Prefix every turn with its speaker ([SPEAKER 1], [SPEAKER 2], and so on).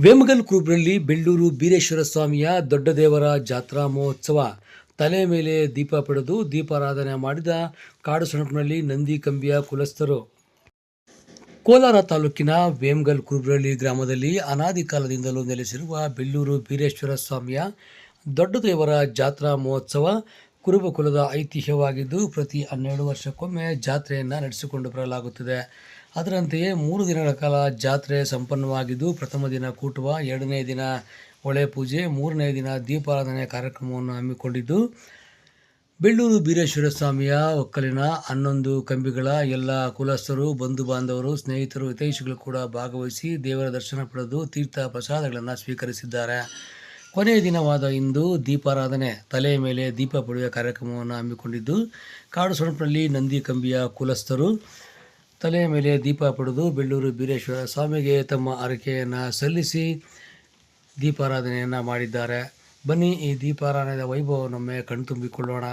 [SPEAKER 1] ವೇಮಗಲ್ ಕುರುಬ್ರಲ್ಲಿ ಬೆಳ್ಳೂರು ಬೀರೇಶ್ವರ ಸ್ವಾಮಿಯ ದೊಡ್ಡ ದೇವರ ಜಾತ್ರಾ ಮಹೋತ್ಸವ. ತಲೆ ಮೇಲೆ ದೀಪ ಪಡೆದು ದೀಪಾರಾಧನೆ ಮಾಡಿದ ಕಾಡು ಸೊಣಪಿನಲ್ಲಿ ನಂದಿ ಕಂಬಿಯ ಕುಲಸ್ಥರು. ಕೋಲಾರ ತಾಲೂಕಿನ ವೇಮಗಲ್ ಕುರುಬ್ರಳ್ಳಿ ಗ್ರಾಮದಲ್ಲಿ ಅನಾದಿ ಕಾಲದಿಂದಲೂ ನೆಲೆಸಿರುವ ಬೆಳ್ಳೂರು ಬೀರೇಶ್ವರ ಸ್ವಾಮಿಯ ದೊಡ್ಡ ದೇವರ ಜಾತ್ರಾ ಮಹೋತ್ಸವ ಕುರುಬ ಕುಲದ ಐತಿಹ್ಯವಾಗಿದ್ದು, ಪ್ರತಿ 12 ವರ್ಷಕ್ಕೊಮ್ಮೆ ಜಾತ್ರೆಯನ್ನು ನಡೆಸಿಕೊಂಡು ಬರಲಾಗುತ್ತದೆ. ಅದರಂತೆಯೇ 3 ದಿನಗಳ ಕಾಲ ಜಾತ್ರೆ ಸಂಪನ್ನವಾಗಿದ್ದು, ಪ್ರಥಮ ದಿನ ಕೂಟುವ, 2ನೇ ದಿನ ಹೊಳೆ ಪೂಜೆ, 3ನೇ ದಿನ ದೀಪಾರಾಧನೆ ಕಾರ್ಯಕ್ರಮವನ್ನು ಹಮ್ಮಿಕೊಂಡಿದ್ದು, ಬೆಳ್ಳೂರು ಬೀರೇಶ್ವರ ಸ್ವಾಮಿಯ ಒಕ್ಕಲಿನ 11 ಕಂಬಿಗಳ ಎಲ್ಲ ಕುಲಸ್ಥರು, ಬಂಧು ಬಾಂಧವರು, ಸ್ನೇಹಿತರು, ಹಿತೈಷಿಗಳು ಕೂಡ ಭಾಗವಹಿಸಿ ದೇವರ ದರ್ಶನ ಪಡೆದು ತೀರ್ಥ ಪ್ರಸಾದಗಳನ್ನು ಸ್ವೀಕರಿಸಿದ್ದಾರೆ. ಕೊನೆಯ ದಿನವಾದ ಇಂದು ದೀಪಾರಾಧನೆ, ತಲೆಯ ಮೇಲೆ ದೀಪ ಪಡೆಯುವ ಕಾರ್ಯಕ್ರಮವನ್ನು ಹಮ್ಮಿಕೊಂಡಿದ್ದು, ಕಾಡು ಸೊಣಪಿನಲ್ಲಿ ನಂದಿ ಕಂಬಿಯ ಕುಲಸ್ಥರು ತಲೆಯ ಮೇಲೆ ದೀಪ ಪಡೆದು ಬೆಳ್ಳೂರು ಬೀರೇಶ್ವರ ಸ್ವಾಮಿಗೆ ತಮ್ಮ ಹರಕೆಯನ್ನು ಸಲ್ಲಿಸಿ ದೀಪಾರಾಧನೆಯನ್ನು ಮಾಡಿದ್ದಾರೆ. ಬನ್ನಿ ಈ ದೀಪಾರಾಧನೆಯ ವೈಭವನೊಮ್ಮೆ ಕಣ್ತುಂಬಿಕೊಳ್ಳೋಣ.